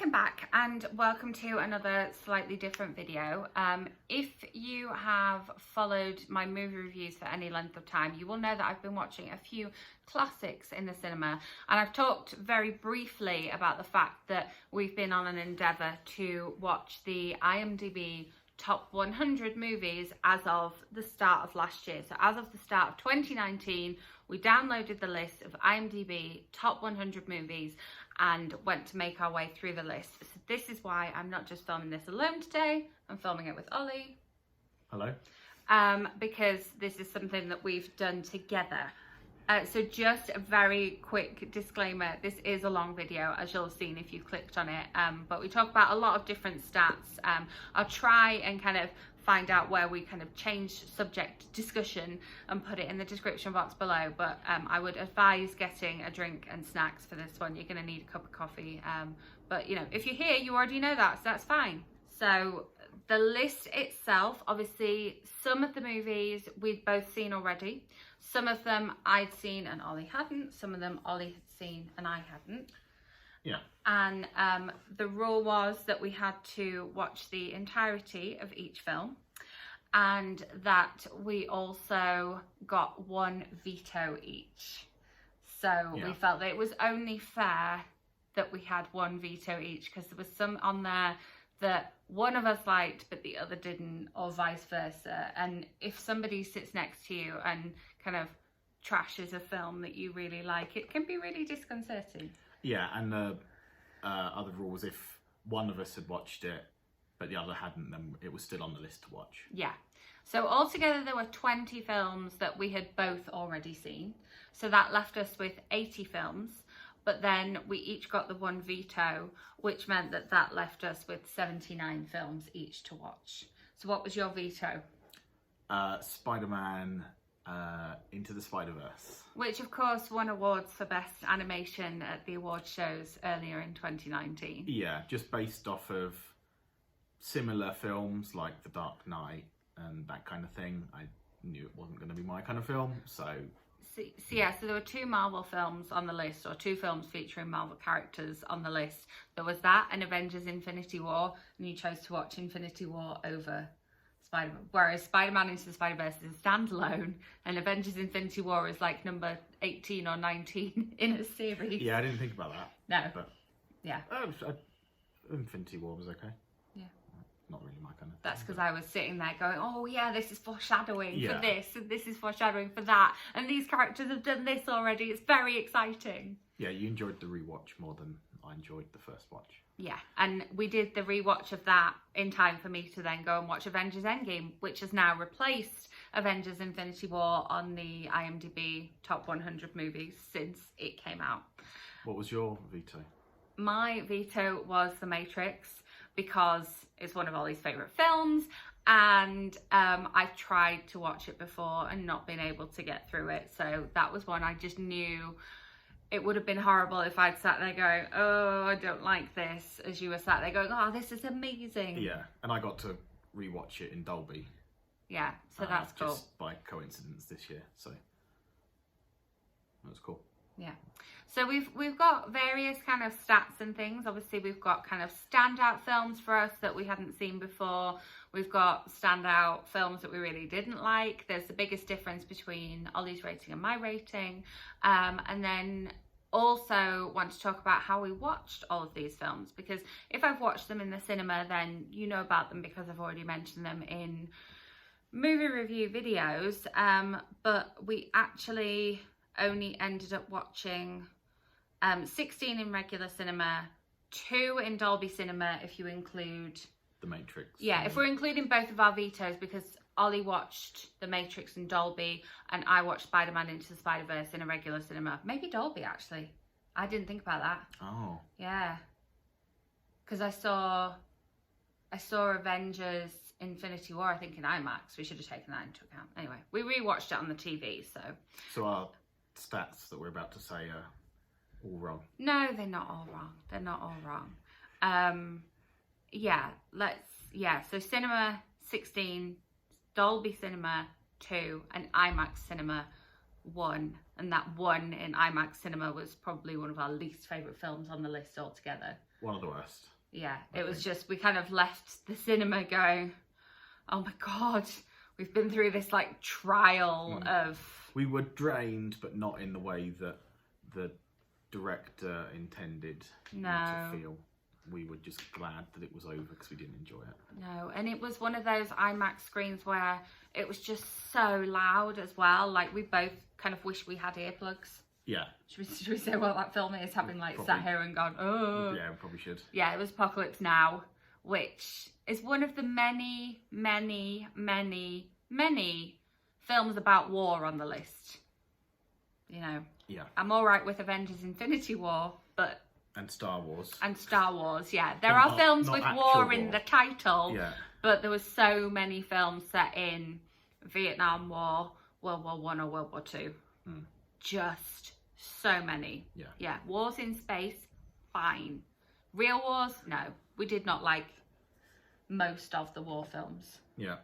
welcome back and welcome to another slightly different video. If you have followed my movie reviews for any length of time, you will know that I've been watching a few classics in the cinema, and I've talked very briefly about the fact that we've been on an endeavour to watch the IMDb top 100 movies as of the start of last year. So as of the start of 2019, we downloaded the list of IMDb top 100 movies and went to make our way through the list. So this is why I'm not just filming this alone today, I'm filming it with Ollie. Hello. Because this is something that we've done together. So just a very quick disclaimer, this is a long video, as you'll have seen if you've clicked on it, but we talk about a lot of different stats. I'll try and kind of find out where we kind of change subject discussion and put it in the description box below, but I would advise getting a drink and snacks for this one. You're going to need a cup of coffee, but you know, if you're here, you already know that, so that's fine. So the list itself, obviously some of the movies we'd both seen already. Some of them I'd seen and Ollie hadn't. Some of them Ollie had seen and I hadn't. Yeah. And the rule was that we had to watch the entirety of each film, and that we also got one veto each. So we felt that it was only fair that we had one veto each, because there was some on there that one of us liked but the other didn't, or vice versa. And if somebody sits next to you and kind of trashes a film that you really like, it can be really disconcerting. Yeah, and the other rule was if one of us had watched it but the other hadn't, then it was still on the list to watch. Yeah. So altogether there were 20 films that we had both already seen. So that left us with 80 films. But then we each got the one veto, which meant that that left us with 79 films each to watch. So what was your veto? Spider-Man Into the Spider-Verse. Which of course won awards for Best Animation at the award shows earlier in 2019. Yeah, just based off of similar films like The Dark Knight and that kind of thing. I knew it wasn't going to be my kind of film, so there were two Marvel films on the list, or two films featuring Marvel characters on the list. There was that and Avengers Infinity War, and you chose to watch Infinity War over Spider-Man. Whereas Spider-Man Into the Spider-Verse is a standalone, and Avengers Infinity War is like number 18 or 19 in a series. Yeah, I didn't think about that. No. But yeah. Infinity War was okay. Yeah. Not really my kind of thing. That's because I was sitting there going, oh yeah, this is foreshadowing for this, and this is foreshadowing for that, and these characters have done this already. It's very exciting. Yeah, you enjoyed the rewatch more than I enjoyed the first watch. Yeah, and we did the rewatch of that in time for me to then go and watch Avengers Endgame, which has now replaced Avengers Infinity War on the IMDb top 100 movies since it came out. What was your veto? My veto was The Matrix, because it's one of Ollie's favourite films, and I've tried to watch it before and not been able to get through it. So that was one I just knew it would have been horrible if I'd sat there going, oh, I don't like this, as you were sat there going, oh, this is amazing. Yeah, and I got to rewatch it in Dolby. Yeah, so that's cool. Just by coincidence this year, so that was cool. Yeah, so we've got various kind of stats and things. Obviously we've got kind of standout films for us that we hadn't seen before. We've got standout films that we really didn't like. There's the biggest difference between Ollie's rating and my rating, and then also want to talk about how we watched all of these films, because if I've watched them in the cinema, then you know about them because I've already mentioned them in movie review videos, but we actually only ended up watching 16 in regular cinema, 2 in Dolby Cinema if you include The Matrix. Yeah, if we're including both of our vetoes, because Ollie watched The Matrix in Dolby and I watched Spider-Man Into the Spider-Verse in a regular cinema. Maybe Dolby, actually. I didn't think about that. Oh. Yeah. Because I saw Avengers Infinity War, I think, in IMAX. We should have taken that into account. Anyway, we rewatched it on the TV, so... So our stats that we're about to say are all wrong? No, they're not all wrong. They're not all wrong. So cinema 16, Dolby Cinema 2, and IMAX Cinema 1. And that 1 in IMAX Cinema was probably one of our least favourite films on the list altogether. One of the worst. Yeah, it was just, we kind of left the cinema going, oh my God, we've been through this like trial of... We were drained, but not in the way that the director intended to feel. We were just glad that it was over because we didn't enjoy it. No, and it was one of those IMAX screens where it was just so loud as well. Like, we both kind of wish we had earplugs. Yeah. Should we say what that film is? Having like probably sat here and gone, oh. Yeah, we probably should. Yeah, it was Apocalypse Now, which is one of the many, many, many, many films about war on the list. You know. Yeah. I'm all right with Avengers Infinity War, but... And Star Wars. And Star Wars, yeah. There are films with war in the title, but there was so many films set in Vietnam War, World War I or World War II. Just so many. Yeah. Wars in space, fine. Real wars, no. We did not like most of the war films. Yeah.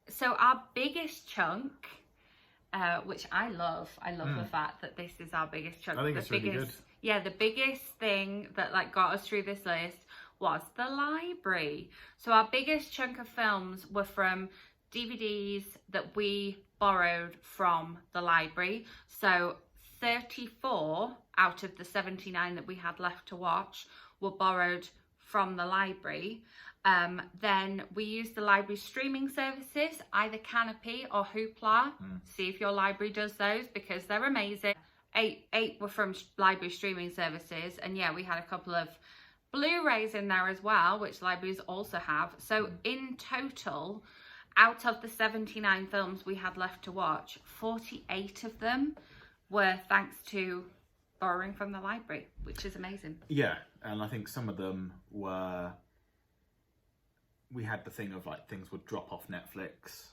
So our biggest chunk, which I love the fact that this is our biggest chunk. I think it's really good. Yeah, the biggest thing that like got us through this list was the library. So our biggest chunk of films were from DVDs that we borrowed from the library. So 34 out of the 79 that we had left to watch were borrowed from the library. Then we used the library streaming services, either Canopy or Hoopla. See if your library does those because they're amazing. Eight were from library streaming services, and yeah, we had a couple of Blu-rays in there as well, which libraries also have. So in total, out of the 79 films we had left to watch, 48 of them were thanks to borrowing from the library, which is amazing. Yeah, and I think some of them were... We had the thing of like things would drop off Netflix,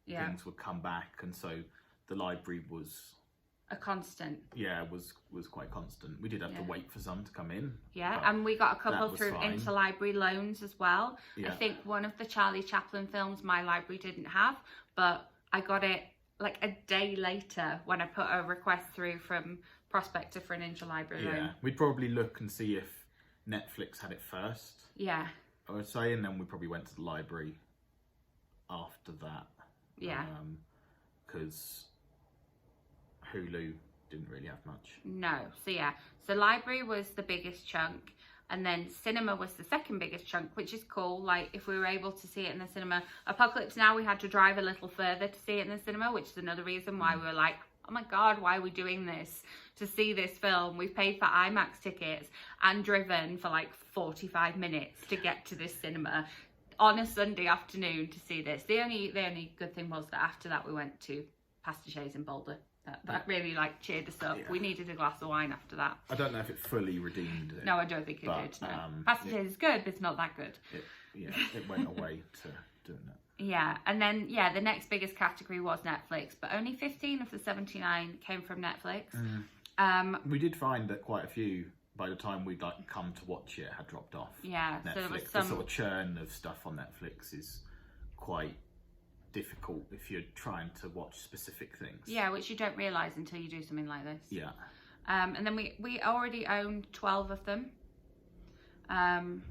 things would come back, and so the library was... A constant. Yeah, was quite constant. We did have to wait for some to come in. Yeah, and we got a couple through interlibrary loans as well. I think one of the Charlie Chaplin films my library didn't have, but I got it like a day later when I put a request through from Prospector for an interlibrary loan. We'd probably look and see if Netflix had it first. Yeah. I would say, and then we probably went to the library after that. Yeah. Because Hulu didn't really have much. No. So yeah. So library was the biggest chunk, and then cinema was the second biggest chunk, which is cool. Like if we were able to see it in the cinema. Apocalypse Now, we had to drive a little further to see it in the cinema, which is another reason why we were like, oh my God, why are we doing this to see this film? We've paid for IMAX tickets and driven for like 45 minutes to get to this cinema on a Sunday afternoon to see this. The only good thing was that after that we went to Pastiches in Boulder. That really like cheered us up. We needed a glass of wine after that. I don't know if it fully redeemed it. No, I don't think it did. No. Pastiches is good, but it's not that good. It went away to doing that. Yeah, and then the next biggest category was Netflix, but only 15 of the 79 came from Netflix. We did find that quite a few, by the time we'd like come to watch it, had dropped off. Yeah, Netflix. So there was the sort of churn of stuff on Netflix is quite difficult if you're trying to watch specific things. Yeah, which you don't realise until you do something like this. Yeah. And then we already owned 12 of them. And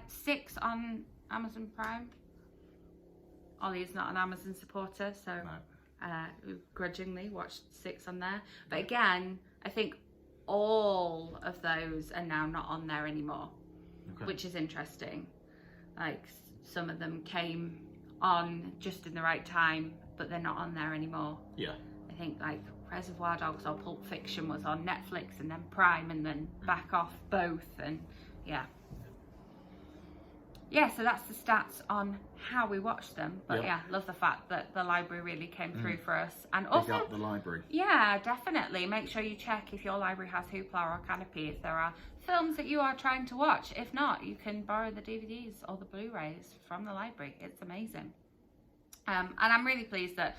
6 on Amazon Prime. Ollie is not an Amazon supporter, so we grudgingly watched 6 on there. But again, I think all of those are now not on there anymore, which is interesting. Like some of them came on just in the right time, but they're not on there anymore. Yeah. I think like Reservoir Dogs or Pulp Fiction was on Netflix and then Prime and then back off both, and so that's the stats on how we watched them. But love the fact that the library really came through for us. And also, pick up the library. Yeah, definitely. Make sure you check if your library has Hoopla or Canopy, if there are films that you are trying to watch. If not, you can borrow the DVDs or the Blu-rays from the library. It's amazing. And I'm really pleased that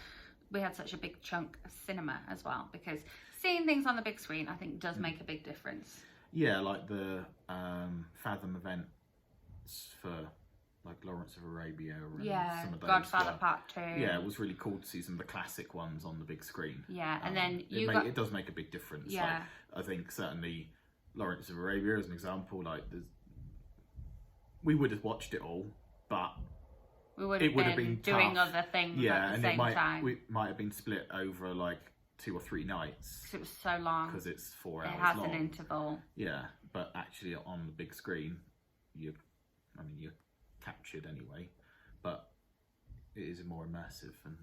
we had such a big chunk of cinema as well, because seeing things on the big screen, I think, does make a big difference. Yeah, like the Fathom events for like Lawrence of Arabia and some of those. Godfather Part 2. Yeah, it was really cool to see some of the classic ones on the big screen. Yeah, and then it does make a big difference. Yeah. Like, I think certainly Lawrence of Arabia as an example. Like, we would have watched it all, but it would have been doing tough. other things yeah, at the same time. We might have been split over like 2 or 3 nights. Because it was so long. Because it's 4 hours long. It has an interval. Yeah, but actually on the big screen, you're captured anyway, but it is more immersive and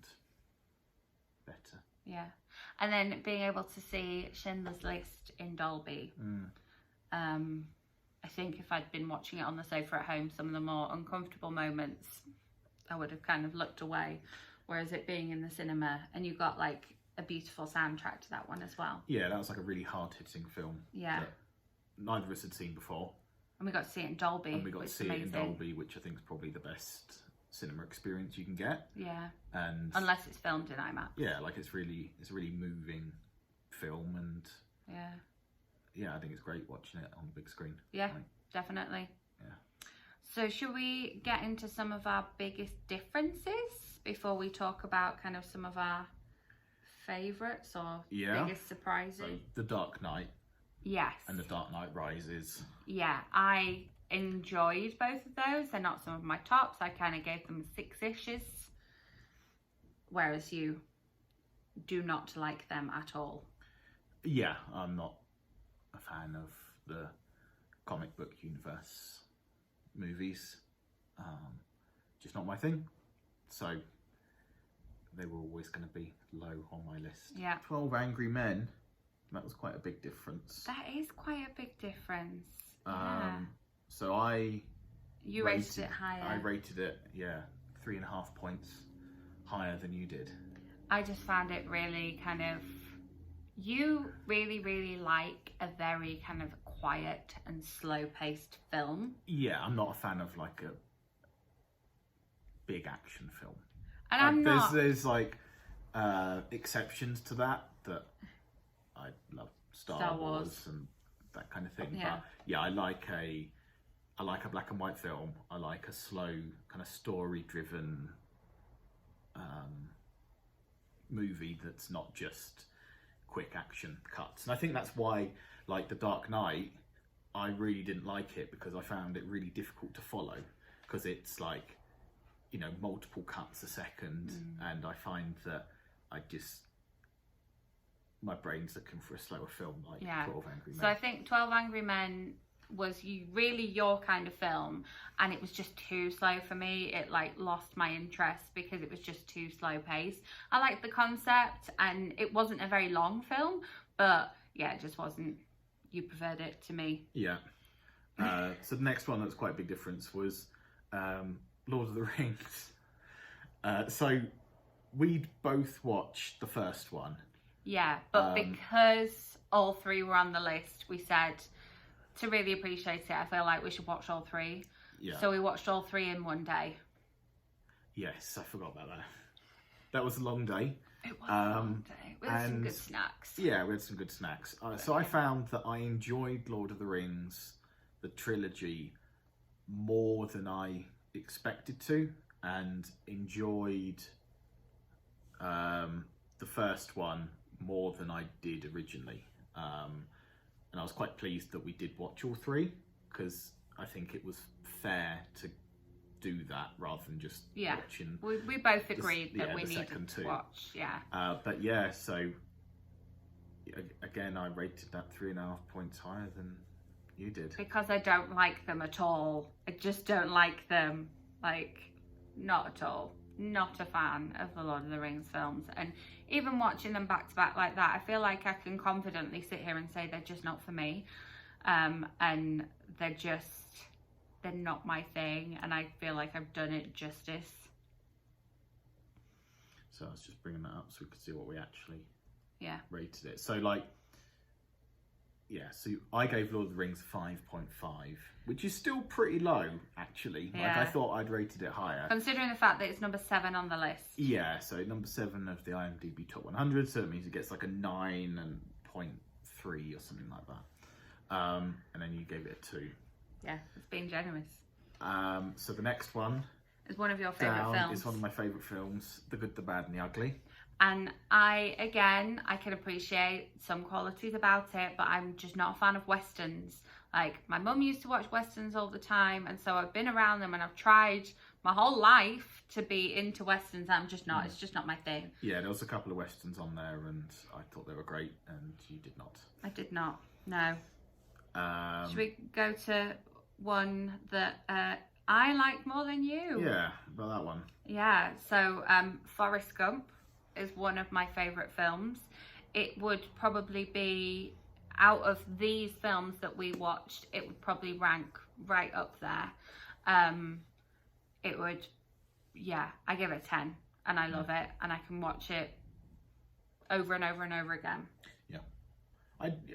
better. Yeah, and then being able to see Schindler's List in Dolby. I think if I'd been watching it on the sofa at home, some of the more uncomfortable moments, I would have kind of looked away. Whereas it being in the cinema, and you got like a beautiful soundtrack to that one as well. Yeah, that was like a really hard-hitting film. Yeah. That neither of us had seen before. And we got to see it in Dolby. And we got to see it in Dolby, which I think is probably the best cinema experience you can get. Yeah. And unless it's filmed in IMAX. Yeah, like it's a really moving film, and yeah, I think it's great watching it on the big screen. Yeah, definitely. Yeah. So should we get into some of our biggest differences before we talk about kind of some of our favourites or biggest surprises? So The Dark Knight. Yes. And The Dark Knight Rises. Yeah, I enjoyed both of those. They're not some of my tops. I kind of gave them 6-ishes. Whereas you do not like them at all. Yeah, I'm not a fan of the comic book universe movies. Just not my thing. So they were always going to be low on my list. Yeah. 12 Angry Men. That was quite a big difference. That is quite a big difference. So you rated it higher. I rated it, 3.5 points higher than you did. I just found it really kind of... You really, really like a very kind of quiet and slow-paced film. Yeah, I'm not a fan of like a big action film. And I'm not... There's like exceptions to that I love Star Wars and that kind of thing. Yeah. But yeah, I like a black and white film. I like a slow kind of story-driven movie that's not just quick action cuts. And I think that's why, like The Dark Knight, I really didn't like it, because I found it really difficult to follow, because it's like, multiple cuts a second, and I find that my brain's looking for a slower film like 12 Angry Men. So I think 12 Angry Men was really your kind of film, and it was just too slow for me. It like lost my interest because it was just too slow paced. I liked the concept, and it wasn't a very long film, but yeah, it just wasn't. You preferred it to me. Yeah. So the next one that was quite a big difference was Lord of the Rings. So we'd both watched the first one. Yeah, but because all 3 were on the list, we said to really appreciate it, I feel like we should watch all 3. Yeah. So we watched all 3 in one day. Yes, I forgot about that. That was a long day. It was a long day. We had some good snacks. Yeah, we had some good snacks. So I found that I enjoyed Lord of the Rings, the trilogy, more than I expected to, and enjoyed the first one more than I did originally. And I was quite pleased that we did watch all 3, because I think it was fair to do that rather than just watching. We both agreed that we needed to watch. But yeah, so again, I rated that 3.5 points higher than you did. Because I don't like them at all. I just don't like them. Like, not at all. Not a fan of the Lord of the Rings films. And even watching them back to back like that, I feel like I can confidently sit here and say they're just not for me. And they're not my thing, and I feel like I've done it justice. So I was just bringing that up so we could see what we actually rated it. So so I gave Lord of the Rings 5.5, which is still pretty low, actually. Yeah. Like, I thought I'd rated it higher. Considering the fact that it's number 7 on the list. Yeah, so number 7 of the IMDb Top 100, so it means it gets like a 9 and 0.3 or something like that. And then you gave it a 2. Yeah, it's being generous. So the next one is one of your favourite films. It's one of my favourite films, The Good, the Bad and the Ugly. And I can appreciate some qualities about it, but I'm just not a fan of Westerns. Like, my mum used to watch Westerns all the time, and so I've been around them, and I've tried my whole life to be into Westerns. I'm just not, it's just not my thing. Yeah, there was a couple of Westerns on there, and I thought they were great, and you did not. I did not, no. Should we go to one that I like more than you? Yeah, about that one. Yeah, so Forrest Gump is one of my favourite films. It would probably be, out of these films that we watched, it would probably rank right up there. It would, yeah, I give it a 10, and I love it, and I can watch it over and over and over again. Yeah,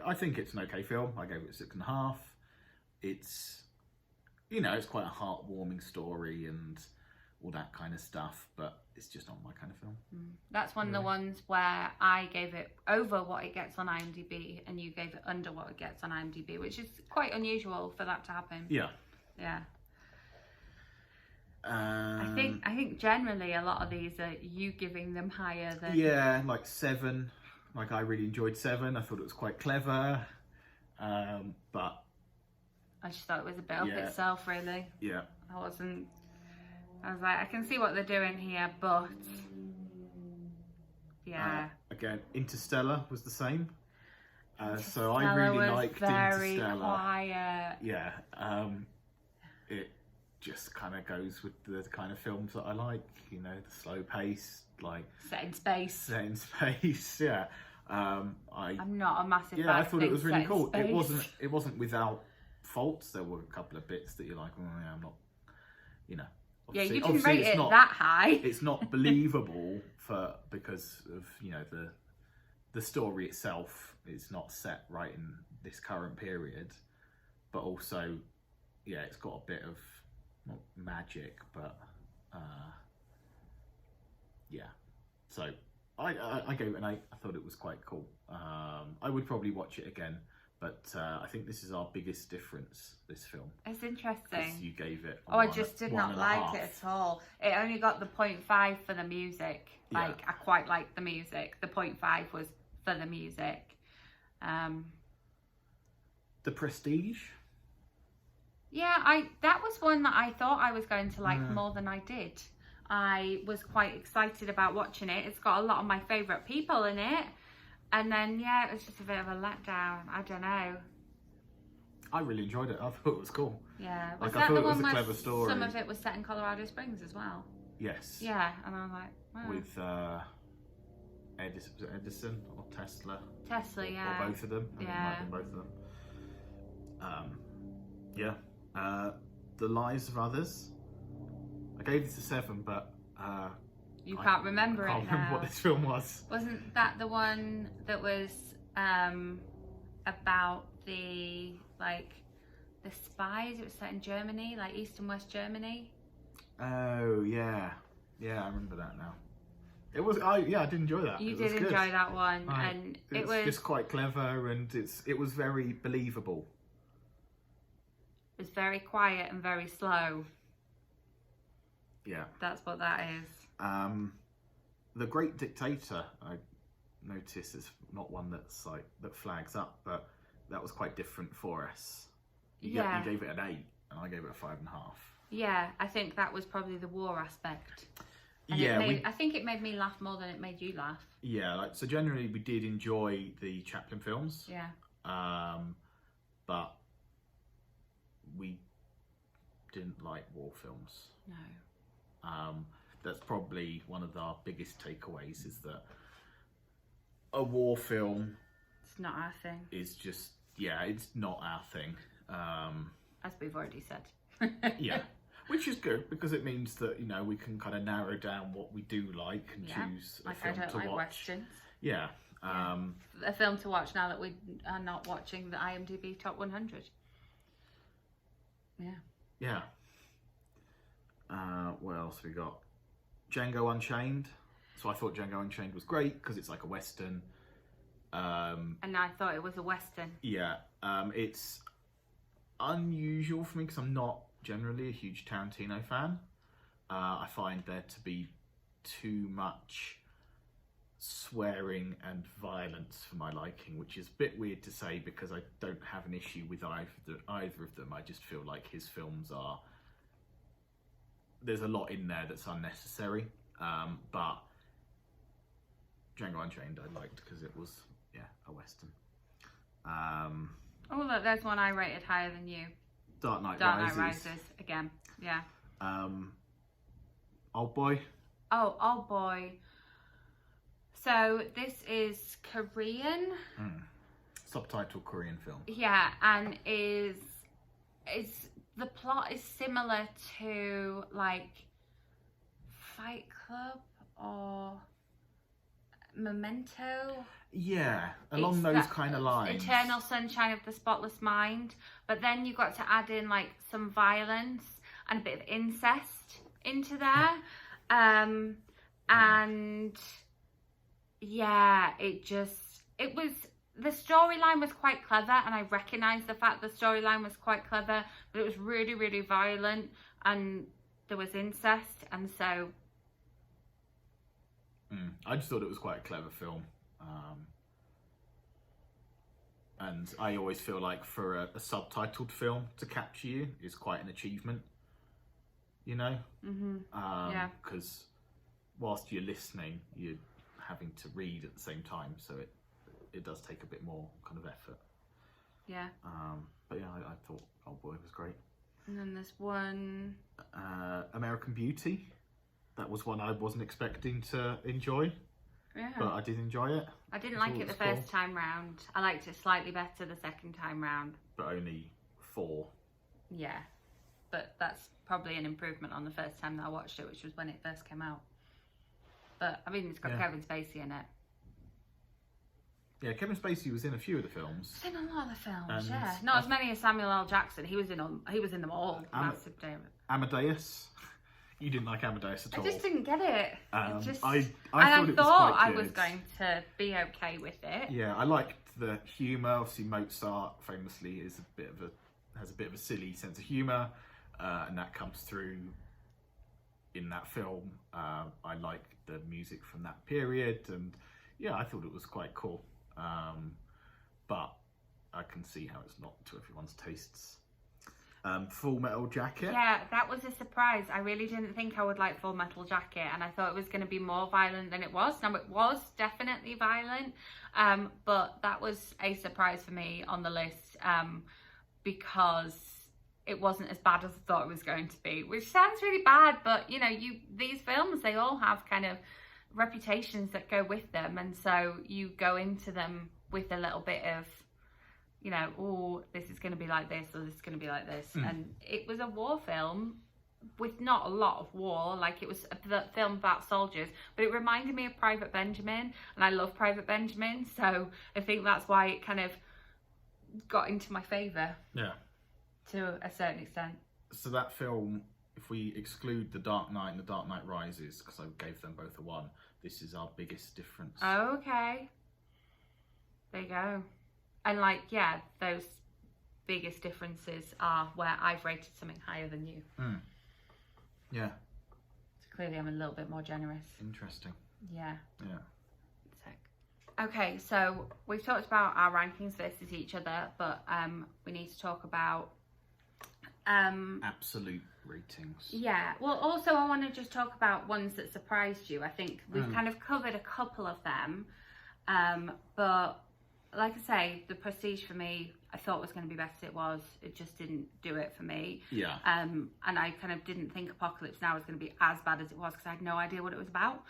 I think it's an okay film. I gave it 6.5. It's, you know, it's quite a heartwarming story and all that kind of stuff, but it's just not my kind of film. That's one of the ones where I gave it over what it gets on IMDb, and you gave it under what it gets on IMDb, which is quite unusual for that to happen. Yeah. Yeah. I think generally a lot of these are you giving them higher than... Yeah, like 7. Like, I really enjoyed 7. I thought it was quite clever, but I just thought it was a bit up itself, really. Yeah. I was like, I can see what they're doing here, but yeah. Again, Interstellar was the same. So I really liked Interstellar. Very quiet. Yeah. It just kind of goes with the kind of films that I like. You know, the slow pace, like set in space. Yeah. I'm not a massive. Yeah, I thought it was really cool. It wasn't without faults. There were a couple of bits that you're like, oh yeah, I'm not. You know. Yeah, you didn't rate it that high. It's not believable because of, you know, the story itself is not set right in this current period, but also, yeah, it's got a bit of not magic, but yeah. So I gave it an 8. I thought it was quite cool. I would probably watch it again. But I think this is our biggest difference, this film. It's interesting. You gave it I just did not like it at all. It only got the 0.5 for the music. Like, I quite liked the music. The 0.5 was for the music. The Prestige? Yeah, that was one that I thought I was going to like more than I did. I was quite excited about watching it. It's got a lot of my favourite people in it. And then, yeah, it was just a bit of a letdown. I don't know. I really enjoyed it. I thought it was cool. Yeah. Was that the one where clever story. Some of it was set in Colorado Springs as well? Yes. Yeah, and I was like, wow. With Edison or Tesla? Tesla, yeah. Or both of them. I think it might have been both of them. Yeah. The Lives of Others. I gave this a 7, but... You can't remember it now. I can't remember what this film was. Wasn't that the one that was about the spies? It was set in Germany, like East and West Germany. Oh yeah, yeah, I remember that now. It was I did enjoy that. You did enjoy that one, right. And it was just quite clever, and it was very believable. It was very quiet and very slow. Yeah, that's what that is. The Great Dictator, I noticed, is not one that's like that flags up, but that was quite different for us. You gave it an 8, and I gave it a 5.5. Yeah, I think that was probably the war aspect. And I think it made me laugh more than it made you laugh. Yeah, so generally we did enjoy the Chaplin films. Yeah. But we didn't like war films. No. That's probably one of our biggest takeaways, is that a war film... It's not our thing. Is just, it's not our thing. As we've already said. Yeah, which is good, because it means that, you know, we can kind of narrow down what we do like and choose a film to watch. I don't like Westerns. Yeah. A film to watch now that we are not watching the IMDb Top 100. Yeah. Yeah. What else we got? Django Unchained. So I thought Django Unchained was great because it's like a Western. And I thought it was a Western. Yeah. It's unusual for me because I'm not generally a huge Tarantino fan. I find there to be too much swearing and violence for my liking, which is a bit weird to say because I don't have an issue with either of them. I just feel like his films are... There's a lot in there that's unnecessary, but Django Unchained I liked because it was, a Western. Oh look, there's one I rated higher than you. Dark Knight Rises again, yeah. Old Boy. Oh, Old Boy. So this is Korean. Subtitled Korean film. Yeah, and is the plot is similar to like Fight Club or Memento. Yeah, along those kind of lines. Eternal Sunshine of the Spotless Mind. But then you got to add in like some violence and a bit of incest into there. And yeah, the storyline was quite clever, and I recognised the fact the storyline was quite clever, but it was really, really violent, and there was incest, and so... I just thought it was quite a clever film. And I always feel like for a subtitled film to capture you is quite an achievement, you know? Because whilst you're listening, you're having to read at the same time, so it does take a bit more kind of effort. Yeah. But yeah, I thought Old Boy was great. And then there's one... American Beauty. That was one I wasn't expecting to enjoy. Yeah. But I did enjoy it. I didn't like it the first time round. I liked it slightly better the second time round. But only 4. Yeah. But that's probably an improvement on the first time that I watched it, which was when it first came out. But, I mean, it's got Kevin Spacey in it. Yeah, Kevin Spacey was in a few of the films. He's in a lot of the films, yeah. Not as many as Samuel L. Jackson. He was in them all. Massive David. Amadeus. You didn't like Amadeus at all. I just didn't get it. I thought it was thought quite I good. was going to be okay with it. Yeah, I liked the humour. Obviously, Mozart famously has a bit of a silly sense of humour, and that comes through in that film. I liked the music from that period, and yeah, I thought it was quite cool. But I can see how it's not to everyone's tastes. Full Metal Jacket. Yeah, that was a surprise. I really didn't think I would like Full Metal Jacket, and I thought it was going to be more violent than it was. Now, it was definitely violent, but that was a surprise for me on the list, because it wasn't as bad as I thought it was going to be, which sounds really bad, but you know, these films, they all have kind of reputations that go with them, and so you go into them with a little bit of, you know, oh, this is going to be like this, or this is going to be like this. And it was a war film with not a lot of war. Like, it was a film about soldiers, but it reminded me of Private Benjamin, and I love Private Benjamin, so I think that's why it kind of got into my favour. Yeah. To a certain extent. So that film, if we exclude The Dark Knight and The Dark Knight Rises, because I gave them both a 1, this is our biggest difference. Okay. There you go. And like, yeah, those biggest differences are where I've rated something higher than you. Yeah. So clearly I'm a little bit more generous. Interesting. Yeah. Yeah. Okay, so we've talked about our rankings versus each other, but we need to talk about... absolute ratings. Yeah. Well, also I want to just talk about ones that surprised you. I think we've kind of covered a couple of them, but... Like I say, The Prestige for me, I thought was going to be better than it was. It just didn't do it for me. Yeah. And I kind of didn't think Apocalypse Now was going to be as bad as it was because I had no idea what it was about.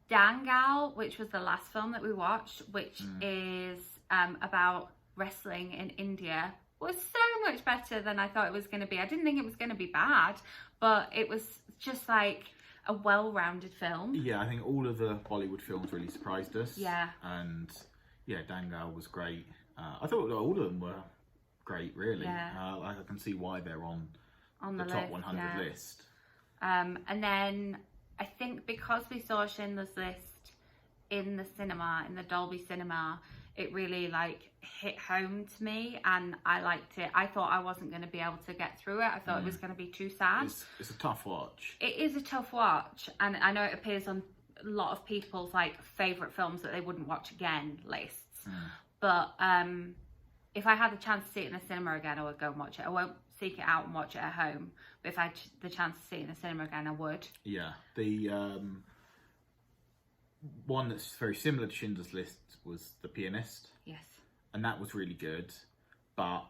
Dangal, which was the last film that we watched, which is about wrestling in India, was so much better than I thought it was going to be. I didn't think it was going to be bad, but it was just like... a well-rounded film. Yeah, I think all of the Bollywood films really surprised us. Yeah. And yeah, Dangal was great. I thought all of them were great, really. Yeah. I can see why they're on the list, top 100 list. And then I think because we saw Schindler's List in the cinema, in the Dolby Cinema, it really like hit home to me, and I liked it. I thought I wasn't going to be able to get through it. I thought it was going to be too sad. It's a tough watch. It is a tough watch, and I know it appears on a lot of people's like favourite films that they wouldn't watch again lists. But if I had the chance to see it in the cinema again, I would go and watch it. I won't seek it out and watch it at home, but if I had the chance to see it in the cinema again, I would. Yeah, the one that's very similar to Schindler's List was The Pianist. Yes. And that was really good, but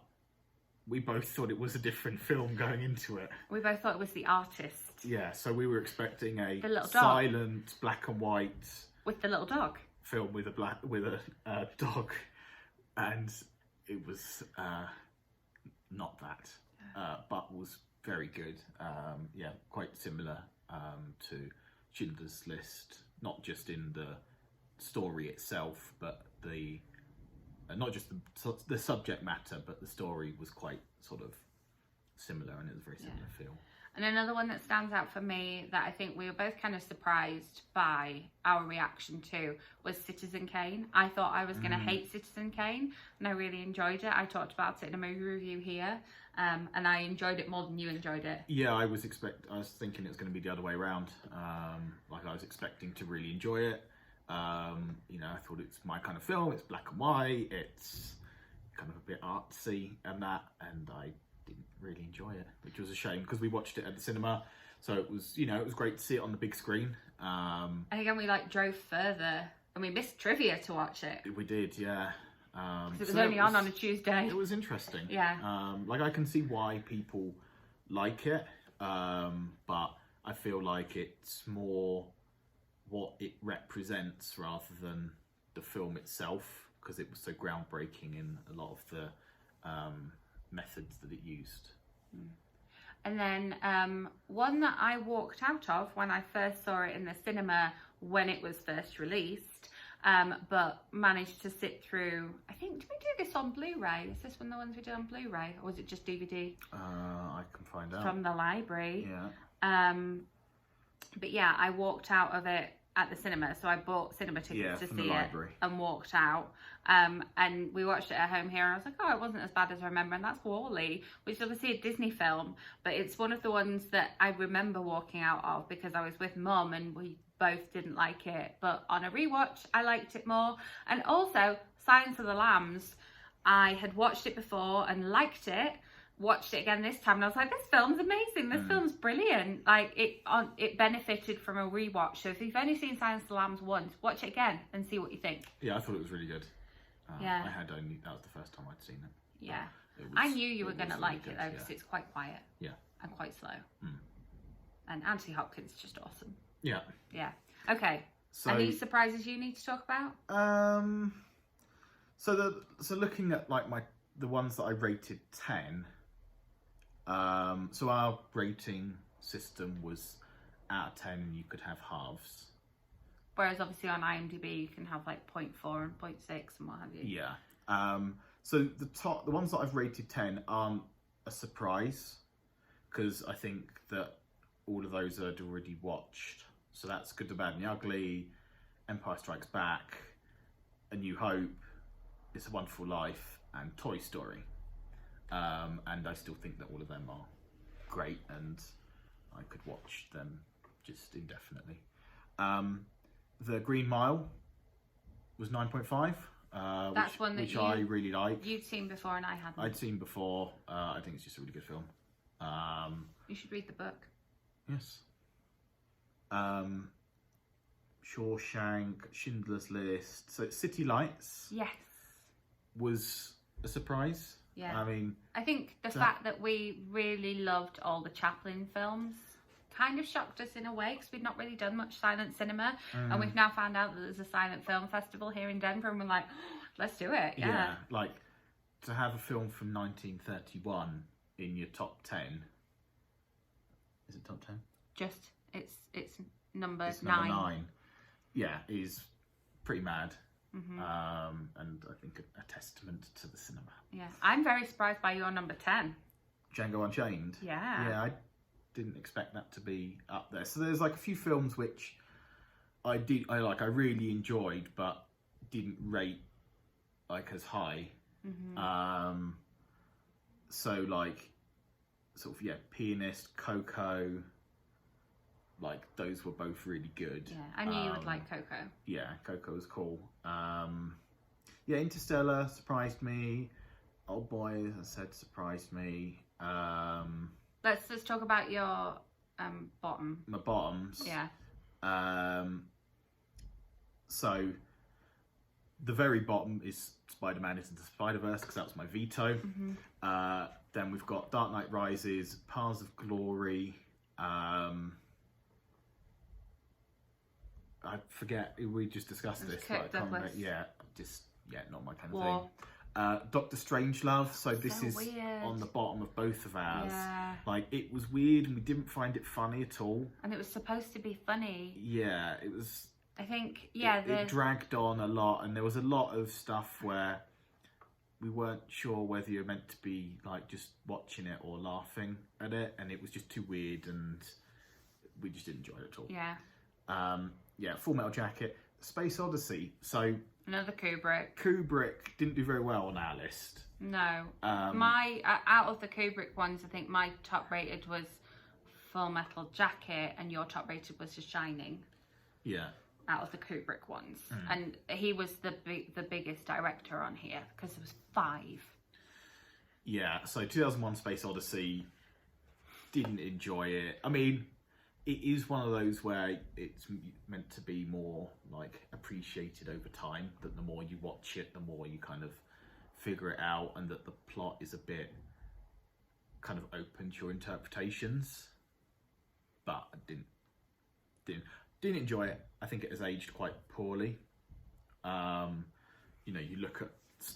we both thought it was a different film going into it. We both thought it was The Artist. Yeah, so we were expecting a silent black and white with the little dog film with a dog, and it was not that, but was very good. Yeah, quite similar to Schindler's List, not just in the story itself, but the not just the subject matter, but the story was quite sort of similar, and it was a very similar feel. And another one that stands out for me that I think we were both kind of surprised by our reaction to was Citizen Kane. I thought I was going to hate Citizen Kane, and I really enjoyed it. I talked about it in a movie review here, and I enjoyed it more than you enjoyed it. Yeah, I was thinking it was going to be the other way around. Like I was expecting to really enjoy it. You know, I thought it's my kind of film. It's black and white. It's kind of a bit artsy and that, and I didn't really enjoy it, which was a shame because we watched it at the cinema. So it was, you know, it was great to see it on the big screen. And again, we like drove further and we missed trivia to watch it. We did, yeah. It was only on a Tuesday. It was interesting. Yeah. Like I can see why people like it, but I feel like it's more what it represents rather than the film itself, because it was so groundbreaking in a lot of the methods that it used. And then one that I walked out of when I first saw it in the cinema when it was first released, but managed to sit through, I think, did we do this on Blu-ray? Is this one of the ones we did on Blu-ray, or was it just DVD? I can find out. From the library. Yeah. But yeah, I walked out of it at the cinema, so I bought cinema tickets to see it and walked out. And we watched it at home here, and I was like, oh, it wasn't as bad as I remember. And that's Wall-E, which is obviously a Disney film, but it's one of the ones that I remember walking out of because I was with Mum and we both didn't like it. But on a rewatch, I liked it more. And also, Silence of the Lambs, I had watched it before and liked it. Watched it again this time, and I was like, this film's amazing. This film's brilliant. Like, it benefited from a rewatch. So if you've only seen Silence of the Lambs once, watch it again and see what you think. Yeah, I thought it was really good. Yeah. That was the first time I'd seen it. Yeah. I knew you were going to like it, though, because it's quite quiet. Yeah. And quite slow. And Anthony Hopkins is just awesome. Yeah. Yeah. Okay. So, any surprises you need to talk about? So looking at like the ones that I rated 10. So our rating system was out of 10, and you could have halves. Whereas obviously on IMDb you can have like 0.4 and 0.6 and what have you. Yeah. So the ones that I've rated 10 aren't a surprise, because I think that all of those I'd already watched. So that's Good, the Bad and the Ugly, Empire Strikes Back, A New Hope, It's a Wonderful Life, and Toy Story. And I still think that all of them are great, and I could watch them just indefinitely. The Green Mile was 9.5. That's one that I really like. You'd seen before and I hadn't. I'd seen before. I think it's just a really good film. You should read the book. Yes. Shawshank, Schindler's List. So City Lights. Yes. Was a surprise. Yeah. I mean, I think the fact that we really loved all the Chaplin films kind of shocked us in a way, because we'd not really done much silent cinema, and we've now found out that there's a silent film festival here in Denver, and we're like, oh, let's do it. Yeah. Like to have a film from 1931 in your top 10. Is it top 10? Just it's number 9. Number 9. Yeah, is pretty mad. Mm-hmm. And I think a testament to the cinema. Yeah, I'm very surprised by your number 10. Django Unchained. Yeah. Yeah, I didn't expect that to be up there. So there's like a few films which I really enjoyed, but didn't rate like as high. Mm-hmm. So like, sort of, yeah, Pianist, Coco, like those were both really good. Yeah, I knew you would like Coco. Yeah, Coco was cool. Yeah, Interstellar surprised me. Old Boy, as I said, surprised me. Let's talk about your bottom. My bottoms. Yeah. So the very bottom is Spider-Man Into the Spider-Verse, because that was my veto. Then we've got Dark Knight Rises, Paths of Glory. I forget, we just discussed this. But I can't remember. Yeah, not my kind of thing. Doctor Strangelove, so this is weird. On the bottom of both of ours. Yeah. Like, it was weird and we didn't find it funny at all. And it was supposed to be funny. Yeah, it was... I think, yeah... It dragged on a lot, and there was a lot of stuff where we weren't sure whether you're meant to be, like, just watching it or laughing at it, and it was just too weird, and we just didn't enjoy it at all. Yeah. Yeah, Full Metal Jacket, Space Odyssey, so... Another Kubrick. Kubrick didn't do very well on our list. No. My out of the Kubrick ones, I think my top rated was Full Metal Jacket, and your top rated was The Shining. Yeah. Out of the Kubrick ones, and he was the biggest director on here because there was 5. Yeah. So 2001: Space Odyssey, didn't enjoy it. I mean, it is one of those where it's meant to be more like appreciated over time, that the more you watch it, the more you kind of figure it out, and that the plot is a bit kind of open to your interpretations. But I didn't enjoy it. I think it has aged quite poorly. You know, you look at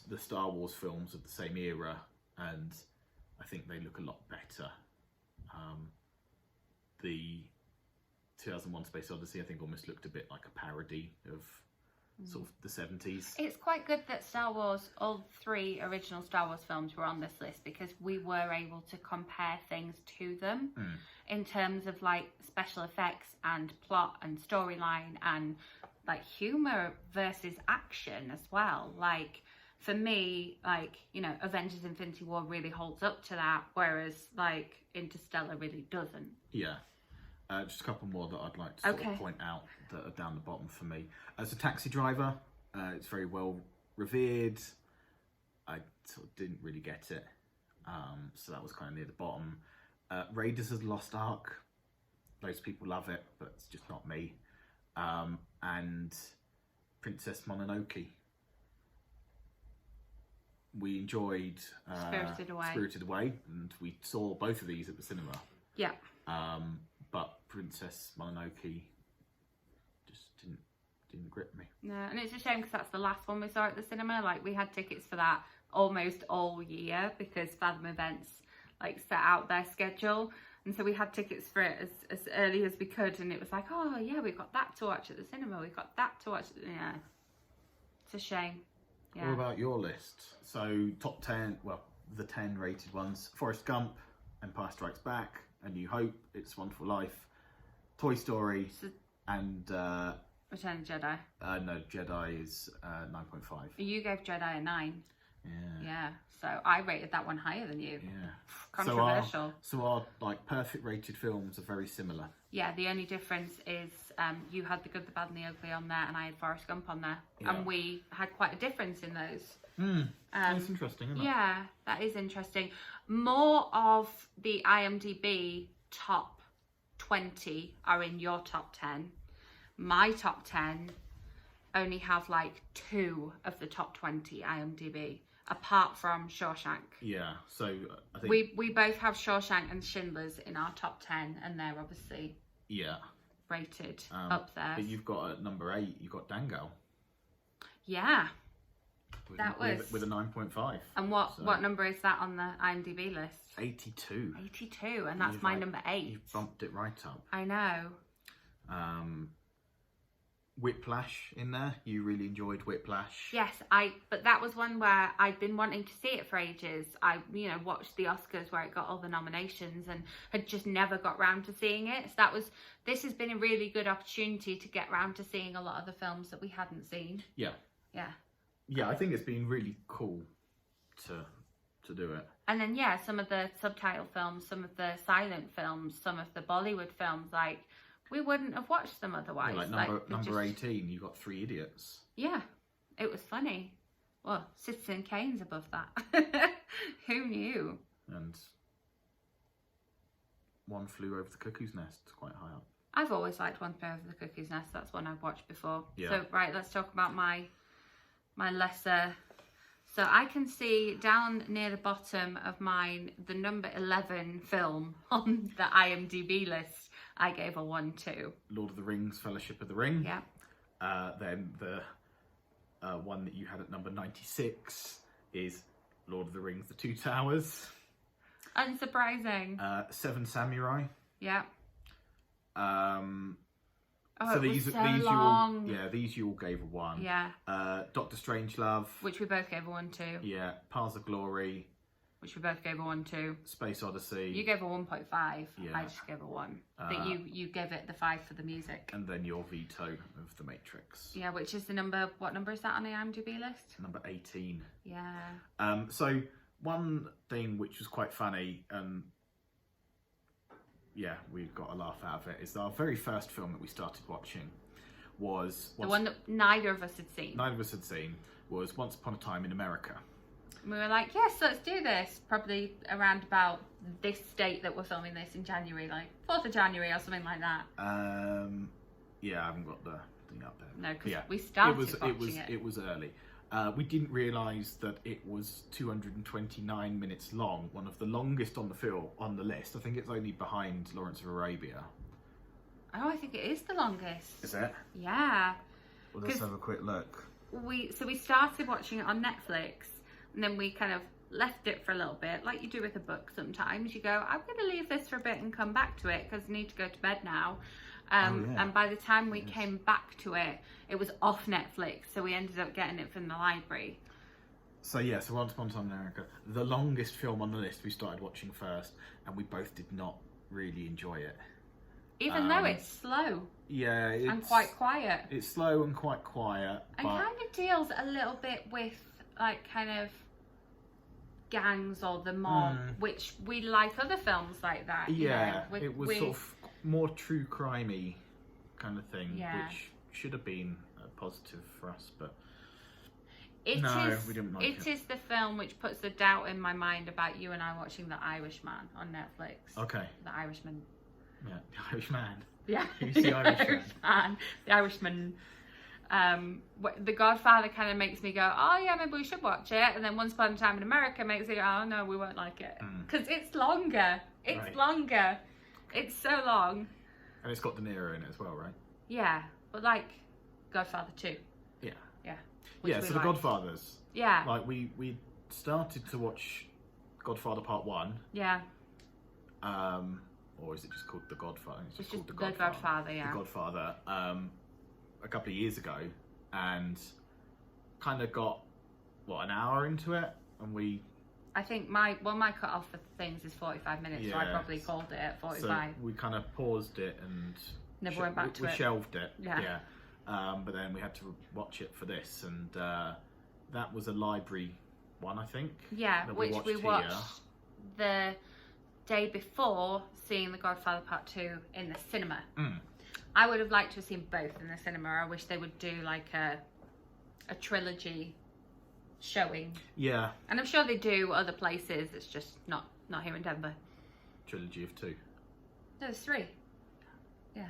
the Star Wars films of the same era, and I think they look a lot better. The 2001: Space Odyssey, I think, almost looked a bit like a parody of sort of the 70s. It's quite good that Star Wars, all 3 original Star Wars films were on this list, because we were able to compare things to them in terms of like special effects and plot and storyline and like humor versus action as well. Like, for me, like, you know, Avengers Infinity War really holds up to that, whereas like Interstellar really doesn't. Yeah. Just a couple more that I'd like to sort of point out that are down the bottom for me. As a Taxi Driver, it's very well revered. I sort of didn't really get it, so that was kind of near the bottom. Raiders of the Lost Ark, loads of people love it, but it's just not me. And Princess Mononoke. We enjoyed Spirited Away, and we saw both of these at the cinema. Yeah. But Princess Mononoke just didn't grip me. No, and it's a shame because that's the last one we saw at the cinema. Like, we had tickets for that almost all year because Fathom Events like set out their schedule, and so we had tickets for it as early as we could, and it was like, oh yeah, we've got that to watch at the cinema, we've got that to watch. Yeah, it's a shame. Yeah. What about your list? So top 10, well, the 10 rated ones: Forrest Gump, Empire Strikes Back, A New Hope, It's a Wonderful Life, Toy Story, and Return of the Jedi. No, Jedi is 9.5. You gave Jedi a 9. Yeah. Yeah. So I rated that one higher than you. Yeah. Controversial. So our like perfect rated films are very similar. Yeah. The only difference is you had The Good, the Bad, and the Ugly on there, and I had Forrest Gump on there, and we had quite a difference in those. That's interesting, isn't it? Yeah, that is interesting. More of the IMDb top 20 are in your top 10. My top 10 only have like 2 of the top 20 IMDb, apart from Shawshank. Yeah, so I think we both have Shawshank and Schindler's in our top 10, and they're obviously rated up there. But you've got at number 8, you've got Django. Yeah. With a 9.5. And what number is that on the IMDb list? 82. 82, and that's my number 8. You've bumped it right up. I know. Whiplash in there. You really enjoyed Whiplash. Yes, but that was one where I'd been wanting to see it for ages. I, watched the Oscars where it got all the nominations and had just never got round to seeing it. So this has been a really good opportunity to get round to seeing a lot of the films that we hadn't seen. Yeah. Yeah. Yeah, I think it's been really cool to do it. And then some of the subtitle films, some of the silent films, some of the Bollywood films, like we wouldn't have watched them otherwise. Yeah, like number 18, you got Three Idiots. Yeah, it was funny. Well, Citizen Kane's above that. Who knew? And One Flew Over the Cuckoo's Nest, quite high up. I've always liked One Flew Over the Cuckoo's Nest. That's one I've watched before. Yeah. So, right, let's talk about my lesser. So I can see down near the bottom of mine, the number 11 film on the IMDb list, I gave a 1 to. Lord of the Rings, Fellowship of the Ring. Yeah. Then the one that you had at number 96 is Lord of the Rings, The Two Towers. Unsurprising. Seven Samurai. Yeah. So these long. these you all gave a 1. Yeah. Doctor Strangelove, Which we both gave a 1 to. yeah, Paths of Glory, Which we both gave a 1 to. Space Odyssey. You gave a 1.5. Yeah. I just gave a 1. But you gave it the 5 for the music. And then your veto of The Matrix. Yeah, which is the number. What number is that on the IMDb list? Number 18. Yeah. So one thing which was quite funny, and yeah, we got a laugh out of it, is our very first film that we started watching was the one that neither of us had seen. Neither of us had seen was Once Upon a Time in America. We were like, yes, let's do this. Probably around about this date that we're filming this in January, like 4th of January or something like that. Yeah, I haven't got the thing up there. No, because we started watching it. It was early. We didn't realise that it was 229 minutes long, one of the longest on the list. I think it's only behind Lawrence of Arabia. Oh, I think it is the longest. Is it? Yeah. Well, let's have a quick look. We started watching it on Netflix, and then we kind of left it for a little bit, like you do with a book sometimes. You go, I'm going to leave this for a bit and come back to it because I need to go to bed now. And by the time we came back to it, it was off Netflix, so we ended up getting it from the library. So Once Upon a Time in America, the longest film on the list, we started watching first, and we both did not really enjoy it. Even though it's slow. Yeah. And quite quiet. It's slow and quite quiet. And kind of deals a little bit with, like, kind of gangs or the mob, which we like other films like that. Yeah, it was sort of more true crimey kind of thing, which should have been a positive for us, but we didn't like it. It is the film which puts the doubt in my mind about you and I watching The Irishman on Netflix. Okay. The Irishman. Yeah, The Irishman. Yeah. Who's the Irishman? The Irishman. The Godfather kind of makes me go, oh yeah, maybe we should watch it, and then Once Upon a Time in America makes me go, oh no, we won't like it because it's longer. It's longer. It's so long. And it's got De Niro in it as well, right? Yeah, but like Godfather 2. Yeah. Yeah. Yeah, so The Godfathers. Yeah. Like we started to watch Godfather Part 1. Yeah. Or is it just called The Godfather? It's just called The Godfather, yeah. The Godfather. A couple of years ago, and kind of got an hour into it, and I think my cut off for things is 45 minutes, so I probably called it at 45. So we kind of paused it and never went back to it. We shelved it. Yeah. But then we had to watch it for this, and that was a library one, I think. Yeah, which we watched the day before seeing The Godfather Part 2 in the cinema. I would have liked to have seen both in the cinema. I wish they would do like a trilogy showing. Yeah. And I'm sure they do other places. It's just not here in Denver. Trilogy of 2. No, there's 3. Yeah.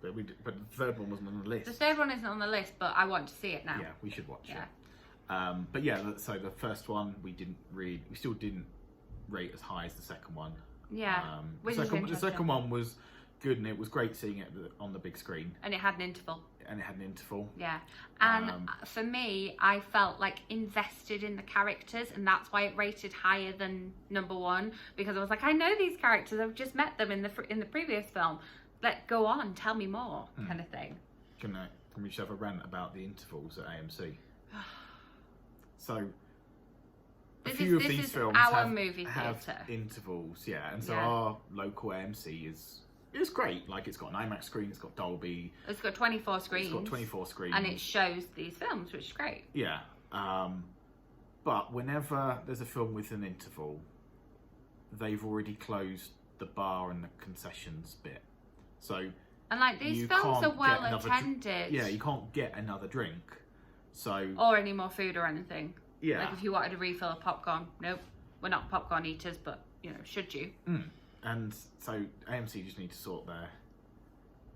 But the third one wasn't on the list. The third one isn't on the list, but I want to see it now. Yeah, we should watch it. But yeah, so the first one we still didn't rate as high as the second one. Yeah. The second one was good, and it was great seeing it on the big screen. And it had an interval. Yeah. And for me, I felt like invested in the characters, and that's why it rated higher than number 1, because I was like, I know these characters. I've just met them in the previous film. Go on, tell me more, kind of thing. Can we just have a rant about the intervals at AMC? So a few of these films have intervals, and so our local AMC is great. Like, it's got an IMAX screen, it's got Dolby. It's got 24 screens. It's got 24 screens. And it shows these films, which is great. Yeah. But whenever there's a film with an interval, they've already closed the bar and the concessions bit. So And like these films are well attended. Yeah, you can't get another drink. So or any more food or anything. Yeah. Like if you wanted a refill of popcorn, nope. We're not popcorn eaters, but you know, should you? And so AMC just need to sort their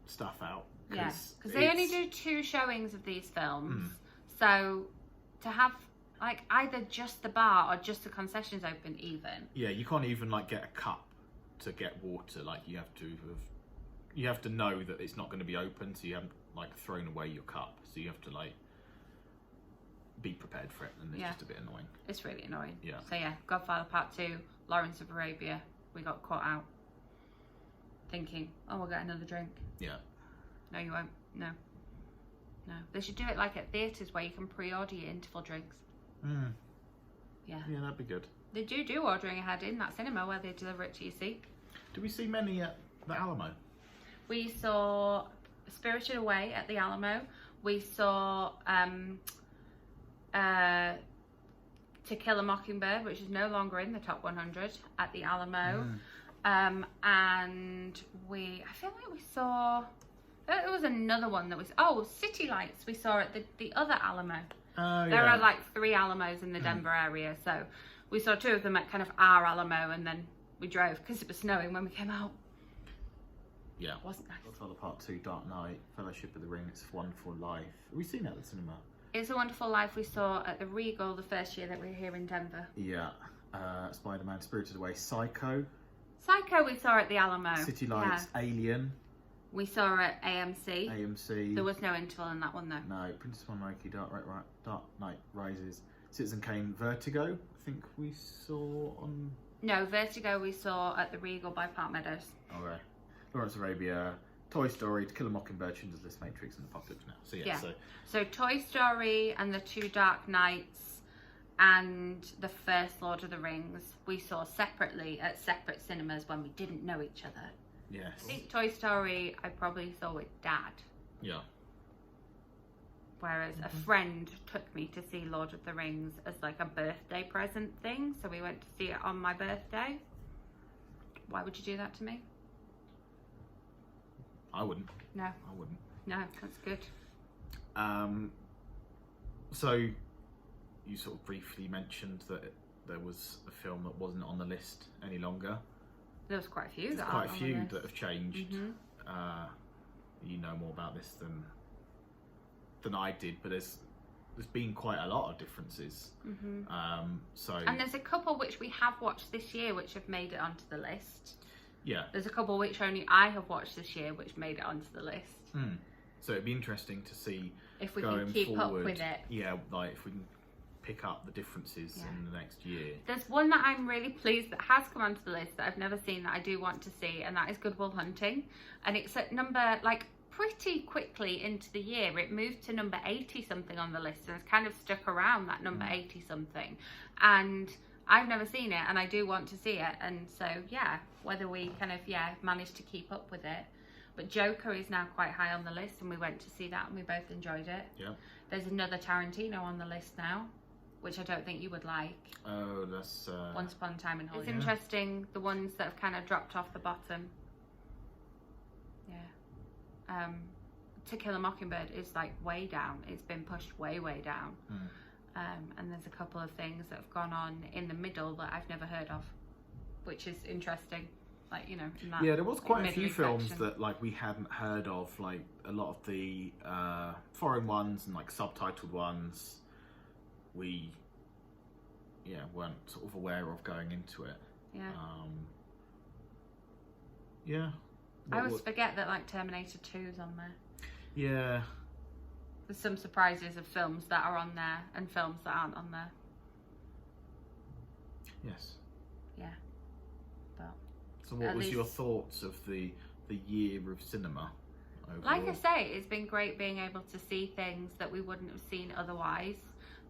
stuff out. Yeah, because they only do 2 showings of these films. So to have like either just the bar or just the concessions open, even. Yeah, you can't even like get a cup to get water. Like you have to know that it's not going to be open, so you haven't like thrown away your cup. So you have to like be prepared for it, and it's just a bit annoying. It's really annoying. Yeah. So yeah, Godfather Part 2, Lawrence of Arabia, we got caught out thinking, oh, we'll get another drink. Yeah. No, you won't. No. They should do it like at theatres where you can pre-order your interval drinks. Yeah. Yeah, that'd be good. They do ordering ahead in that cinema where they deliver it to your seat. Do we see many at the Alamo? We saw Spirited Away at the Alamo. We saw To Kill a Mockingbird, which is no longer in the top 100 at the Alamo. And I feel like we saw, there was another one that was, City Lights we saw at the other Alamo. There are like 3 Alamos in the Denver area, so we saw 2 of them at kind of our Alamo, and then we drove because it was snowing when we came out. Yeah. It wasn't nice. Godfather Part 2, Dark Knight, Fellowship of the Ring, It's a Wonderful Life. Have we seen that at the cinema? It's a Wonderful Life we saw at the Regal the first year that we were here in Denver. Yeah. Spider-Man, Spirited Away, Psycho. Psycho we saw at the Alamo. City Lights, Alien. We saw at AMC. AMC. There was no interval in that one though. No, Princess Mononoke, Dark Knight Rises, Citizen Kane, Vertigo. I think we saw on. No, Vertigo we saw at the Regal by Park Meadows. Okay. Lawrence of Arabia, Toy Story, To Kill a Mockingbird, Schindler's List, Matrix, and Apocalypse Now. So yeah. So Toy Story and the 2 Dark Knights and the first Lord of the Rings we saw separately at separate cinemas when we didn't know each other. Yes. I think Toy Story I probably saw with Dad. Yeah. Whereas a friend took me to see Lord of the Rings as like a birthday present thing. So we went to see it on my birthday. Why would you do that to me? I wouldn't. No. I wouldn't. No, that's good. So you sort of briefly mentioned that there was a film that wasn't on the list any longer. There was quite a few. There's quite a few that have changed. You know more about this than I did, but there's been quite a lot of differences. And there's a couple which we have watched this year which have made it onto the list. Yeah. There's a couple which only I have watched this year which made it onto the list. So it'd be interesting to see if we can keep up with it. Yeah, like if we can pick up the differences in the next year. There's one that I'm really pleased that has come onto the list that I've never seen that I do want to see, and that is Good Will Hunting. And it's at number, like, pretty quickly into the year. It moved to number 80 something on the list and it's kind of stuck around that number 80 something. And I've never seen it and I do want to see it. And so, yeah, whether we kind of, manage to keep up with it. But Joker is now quite high on the list and we went to see that and we both enjoyed it. Yeah. There's another Tarantino on the list now, which I don't think you would like. Oh, that's... Once Upon a Time in Hollywood. It's interesting, the ones that have kind of dropped off the bottom. Yeah. To Kill a Mockingbird is like way down. It's been pushed way down. And there's a couple of things that have gone on in the middle that I've never heard of, which is interesting. Like, you know, in that, there was quite a few films section that like we hadn't heard of, like a lot of the foreign ones and like subtitled ones we weren't sort of aware of going into it. I always forget that like Terminator 2 is on there. There's some surprises of films that are on there and films that aren't on there. Yes. Yeah. But so what was your thoughts of the year of cinema overall? Like I say, it's been great being able to see things that we wouldn't have seen otherwise.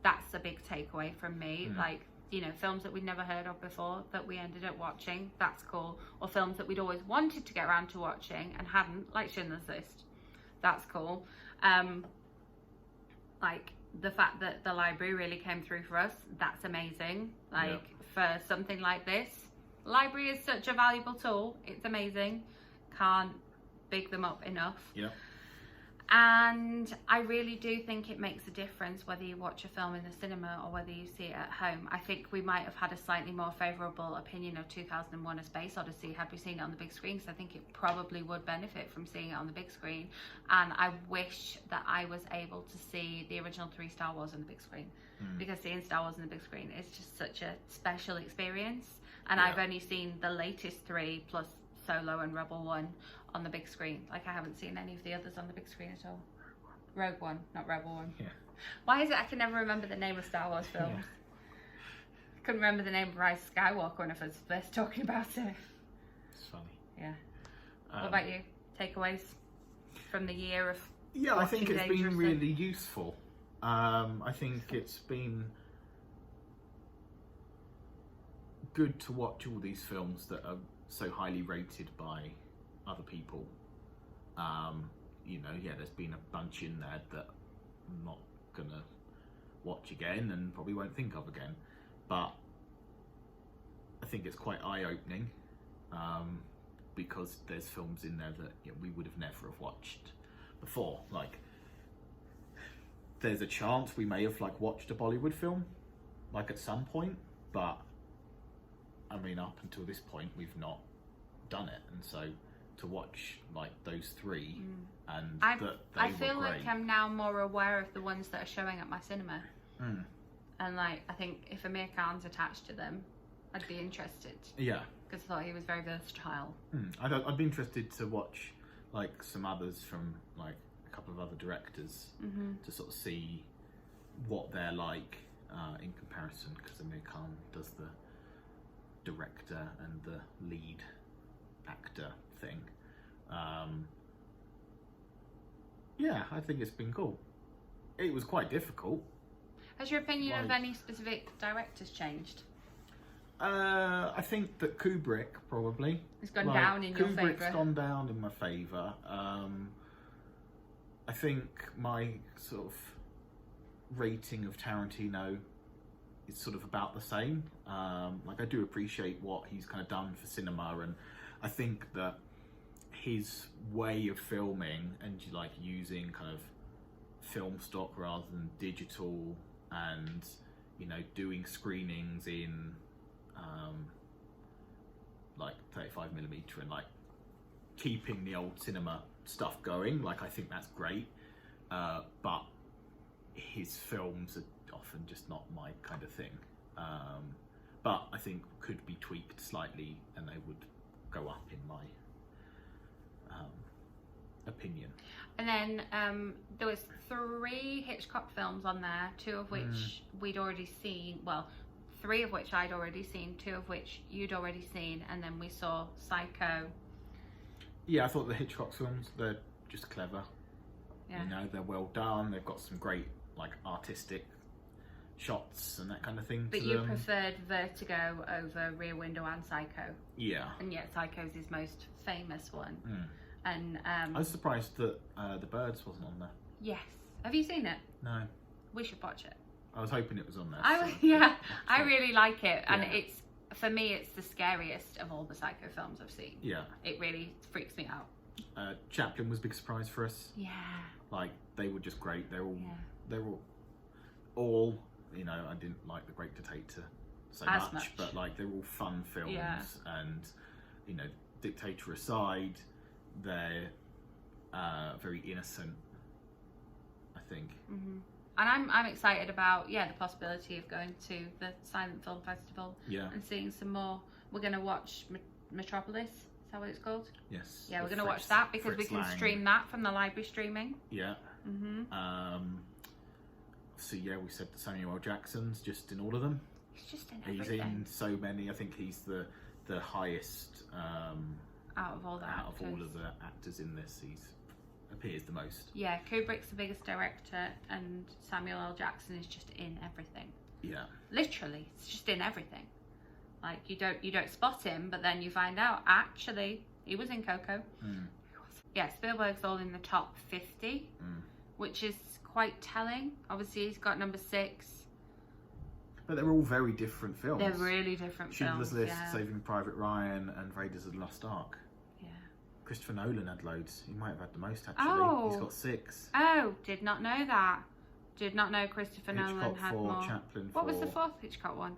That's a big takeaway from me. Like, you know, films that we'd never heard of before that we ended up watching. That's cool. Or films that we'd always wanted to get around to watching and hadn't, like Schindler's List. That's cool. Like the fact that the library really came through for us. That's amazing. Like for something like this, library is such a valuable tool. It's amazing. Can't big them up enough. Yeah. And I really do think it makes a difference whether you watch a film in the cinema or whether you see it at home. I think we might have had a slightly more favourable opinion of 2001: A Space Odyssey had we seen it on the big screen, so I think it probably would benefit from seeing it on the big screen. And I wish that I was able to see the original 3 Star Wars on the big screen, because seeing Star Wars on the big screen is just such a special experience. And I've only seen the latest 3 plus Solo and Rebel One on the big screen. Like, I haven't seen any of the others on the big screen at all. Rogue One, not Rebel One. Yeah. Why is it I can never remember the name of Star Wars films? Yeah. I couldn't remember the name of Rise of Skywalker when I was first talking about it. It's funny. Yeah. What about you? Takeaways from the year of Yeah, I think it's been dangerously? really useful. I think it's been good to watch all these films that are so highly rated by other people. You know, yeah, there's been a bunch in there that I'm not gonna watch again and probably won't think of again, but I think it's quite eye-opening, because there's films in there that, you know, we would have never have watched before. Like, there's a chance we may have like watched a Bollywood film like at some point, but I mean, up until this point we've not done it, and so to watch like those 3 and that they I feel were like great. I'm now more aware of the ones that are showing at my cinema. And like, I think if Amir Khan's attached to them, I'd be interested, Yeah. because I thought he was very versatile. I'd be interested to watch like some others from like a couple of other directors to sort of see what they're like in comparison, because Amir Khan does the director and the lead actor thing. Yeah, I think it's been cool. It was quite difficult. Has your opinion of Like- any specific directors changed? I think that Kubrick probably. It's gone down in your Kubrick's favour. gone down in my favour. I think my sort of rating of Tarantino is sort of about the same. Like, I do appreciate what he's kind of done for cinema, and I think that his way of filming and like using kind of film stock rather than digital, and, you know, doing screenings in like 35mm and like keeping the old cinema stuff going, like, I think that's great, but his films are often just not my kind of thing, but I think could be tweaked slightly and they would go up in my opinion. And then there was 3 Hitchcock films on there, 2 of which we'd already seen. Well, 3 of which I'd already seen, 2 of which you'd already seen, and then we saw Psycho. Yeah, I thought the Hitchcock films, they're just clever. Yeah. You know, they're well done. They've got some great like artistic shots and that kind of thing. But to you them. preferred Vertigo over Rear Window and Psycho. Yeah. And yet Psycho's his most famous one. And I was surprised that The Birds wasn't on there. yes. Have you seen it? No. We should watch it. I was hoping it was on there. Yeah, I So- really like it, and Yeah. it's, for me, it's the scariest of all the Psycho films I've seen. Yeah. It really freaks me out. Chaplin was a big surprise for us. Yeah. Like, they were just great. They're all, Yeah. they're all, you know, I didn't like The Great Dictator so As much, much. but like, they're all fun films. Yeah. And, you know, Dictator aside, they're very innocent, I think. And I'm excited about, the possibility of going to the Silent Film Festival Yeah. and seeing some more. We're going to watch Metropolis. Is that what it's called? Yes. Yeah, we're with going to watch Fritz- that because we Fritz can Lang. stream that from the library streaming. Yeah. So yeah, we said Samuel L. Jackson's just in all of them. He's just in He's everything. in so many. I think he's the highest Out of all the out actors. of all of the actors in this. He's appears the most. Yeah, Kubrick's the biggest director, and Samuel L. Jackson is just in everything. Yeah. Literally, it's just in everything. Like, you don't spot him, but then you find out actually he was in Coco. Yeah, Spielberg's all in the top 50, which is quite telling. Obviously, he's got number 6. But they're all very different films. They're really different Schindler's films. List, Yeah. Saving Private Ryan, and Raiders of the Lost Ark. Yeah. Christopher Nolan had loads. He might have had the most, actually. Oh. He's got 6. Oh, did not know that. Did not know Christopher Nolan Hitchcock had 4, more. Chaplin 4. What was the 4th Hitchcock one?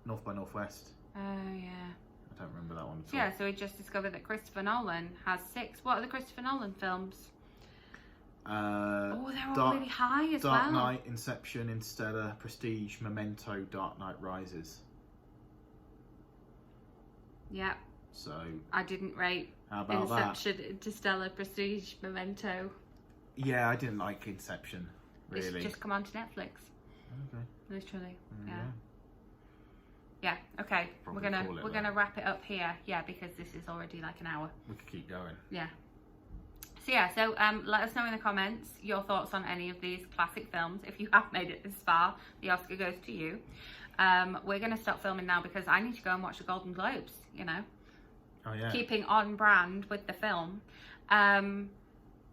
North by Northwest. Oh, yeah. I don't remember that one at all. Yeah, so we just discovered that Christopher Nolan has 6. What are the Christopher Nolan films? Oh, they're all really high as well. Dark Knight, Inception, Interstellar, Prestige, Memento, Dark Knight Rises. Yeah. So I didn't rate how about Inception, Interstellar, Prestige, Memento. Yeah, I didn't like Inception, really. It's just come on to Netflix. Okay. Literally. Yeah. Yeah. Yeah, okay. Probably We're gonna wrap it up here, yeah, because this is already like an hour. We could keep going. Yeah. So yeah, so let us know in the comments your thoughts on any of these classic films. If you have made it this far, the Oscar goes to you. We're gonna stop filming now because I need to go and watch the Golden Globes, you know. Oh yeah. Keeping on brand with the film.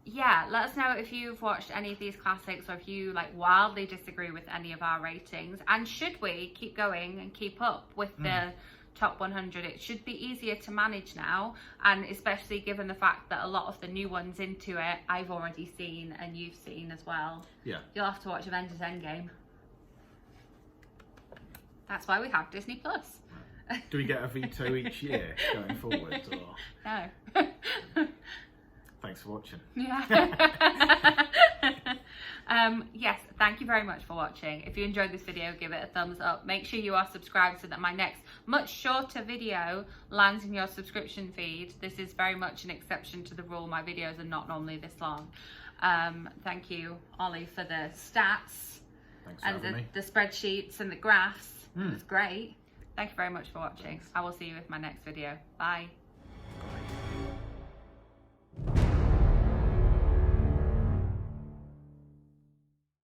Yeah, let us know if you've watched any of these classics or if you like wildly disagree with any of our ratings. And should we keep going and keep up with the top 100? It should be easier to manage now, and especially given the fact that a lot of the new ones into it I've already seen and you've seen as well. Yeah. You'll have to watch Avengers Endgame. That's why we have Disney Plus. Do we get a veto each year going forward? Or... No. Thanks for watching. Yeah. Yes, thank you very much for watching. If you enjoyed this video, give it a thumbs up. Make sure you are subscribed so that my next much shorter video lands in your subscription feed. This is very much an exception to the rule. My videos are not normally this long. Thank you, Ollie, for the stats. Thanks for and having me. The spreadsheets and the graphs. It was great. Thank you very much for watching. Thanks. I will see you with my next video. Bye.